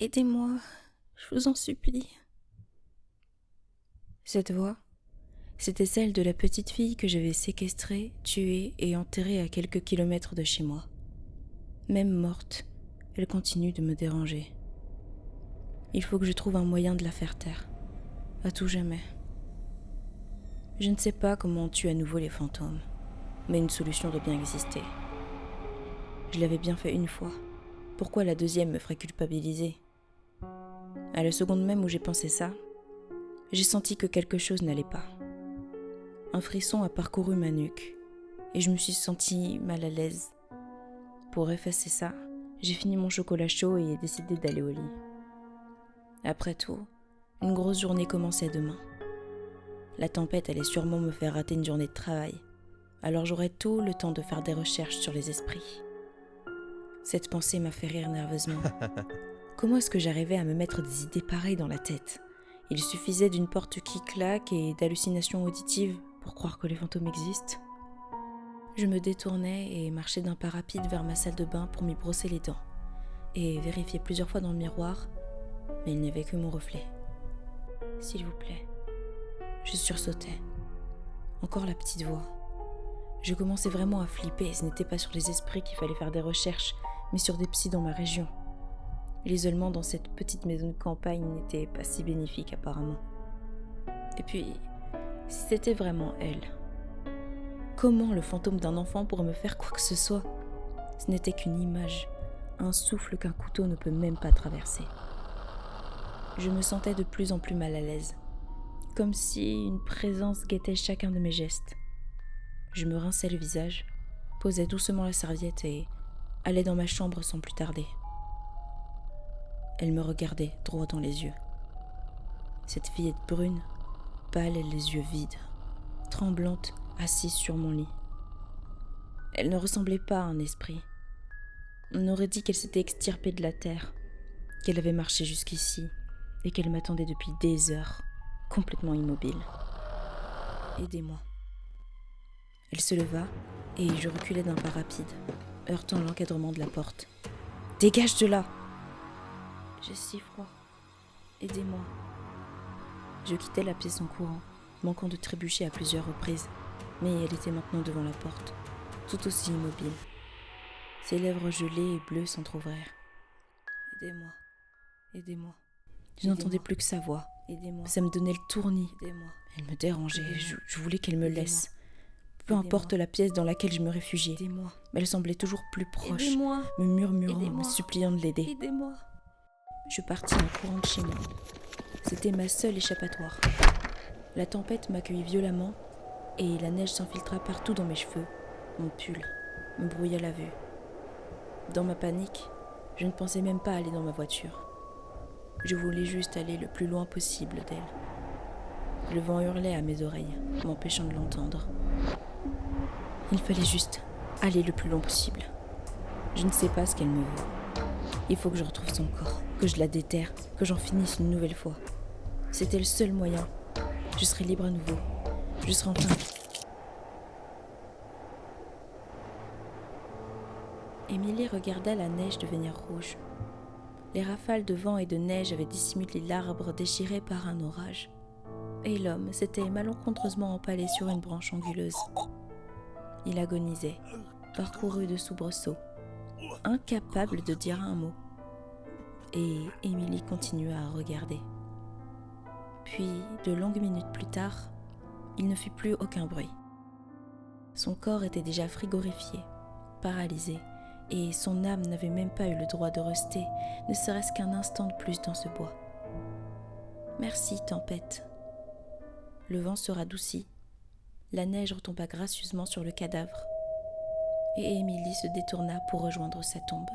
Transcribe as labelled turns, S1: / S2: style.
S1: Aidez-moi, je vous en supplie. Cette voix, c'était celle de la petite fille que j'avais séquestrée, tuée et enterrée à quelques kilomètres de chez moi. Même morte, elle continue de me déranger. Il faut que je trouve un moyen de la faire taire, à tout jamais. Je ne sais pas comment on tue à nouveau les fantômes, mais une solution doit bien exister. Je l'avais bien fait une fois, pourquoi la deuxième me ferait culpabiliser ? À la seconde même où j'ai pensé ça, j'ai senti que quelque chose n'allait pas. Un frisson a parcouru ma nuque et je me suis sentie mal à l'aise. Pour effacer ça, j'ai fini mon chocolat chaud et ai décidé d'aller au lit. Après tout, une grosse journée commençait demain. La tempête allait sûrement me faire rater une journée de travail, alors j'aurais tout le temps de faire des recherches sur les esprits. Cette pensée m'a fait rire nerveusement. Comment est-ce que j'arrivais à me mettre des idées pareilles dans la tête ? Il suffisait d'une porte qui claque et d'hallucinations auditives pour croire que les fantômes existent. Je me détournais et marchais d'un pas rapide vers ma salle de bain pour m'y brosser les dents et vérifier plusieurs fois dans le miroir, mais il n'y avait que mon reflet. S'il vous plaît. Je sursautais. Encore la petite voix. Je commençais vraiment à flipper. Ce n'était pas sur les esprits qu'il fallait faire des recherches, mais sur des psys dans ma région. L'isolement dans cette petite maison de campagne n'était pas si bénéfique apparemment. Et puis, si c'était vraiment elle, comment le fantôme d'un enfant pourrait me faire quoi que ce soit ? Ce n'était qu'une image, un souffle qu'un couteau ne peut même pas traverser. Je me sentais de plus en plus mal à l'aise, comme si une présence guettait chacun de mes gestes. Je me rinçais le visage, posais doucement la serviette et allais dans ma chambre sans plus tarder. Elle me regardait droit dans les yeux. Cette fillette brune, pâle et les yeux vides, tremblante, assise sur mon lit. Elle ne ressemblait pas à un esprit. On aurait dit qu'elle s'était extirpée de la terre, qu'elle avait marché jusqu'ici et qu'elle m'attendait depuis des heures, complètement immobile. Aidez-moi. Elle se leva et je reculai d'un pas rapide, heurtant l'encadrement de la porte. Dégage de là ! J'ai si froid. Aidez-moi. Je quittais la pièce en courant, manquant de trébucher à plusieurs reprises, mais elle était maintenant devant la porte, tout aussi immobile. Ses lèvres gelées et bleues s'entr'ouvrirent. Aidez-moi. Aidez-moi. Je n'entendais plus que sa voix. Aidez-moi. Ça me donnait le tournis. Aidez-moi. Elle me dérangeait. Je voulais qu'elle me laisse. Peu importe la pièce dans laquelle je me réfugiais. Aidez-moi. Mais elle semblait toujours plus proche,
S2: Aidez-moi.
S1: me murmurant,
S2: Aidez-moi.
S1: me suppliant de l'aider.
S2: Aidez-moi.
S1: Je partis en courant de chez moi. C'était ma seule échappatoire. La tempête m'accueillit violemment et la neige s'infiltra partout dans mes cheveux, mon pull, me brouilla la vue. Dans ma panique, je ne pensais même pas aller dans ma voiture. Je voulais juste aller le plus loin possible d'elle. Le vent hurlait à mes oreilles, m'empêchant de l'entendre. Il fallait juste aller le plus loin possible. Je ne sais pas ce qu'elle me veut. Il faut que je retrouve son corps, que je la déterre, que j'en finisse une nouvelle fois. C'était le seul moyen. Je serais libre à nouveau. Je serais enfin... Émilie regarda la neige devenir rouge. Les rafales de vent et de neige avaient dissimulé l'arbre déchiré par un orage. Et l'homme s'était malencontreusement empalé sur une branche anguleuse. Il agonisait, parcouru de soubresauts, incapable de dire un mot. Et Émilie continua à regarder. Puis, de longues minutes plus tard, il ne fit plus aucun bruit. Son corps était déjà frigorifié, paralysé, et son âme n'avait même pas eu le droit de rester, ne serait-ce qu'un instant de plus dans ce bois. Merci, tempête. Le vent se radoucit, la neige retomba gracieusement sur le cadavre, et Émilie se détourna pour rejoindre sa tombe.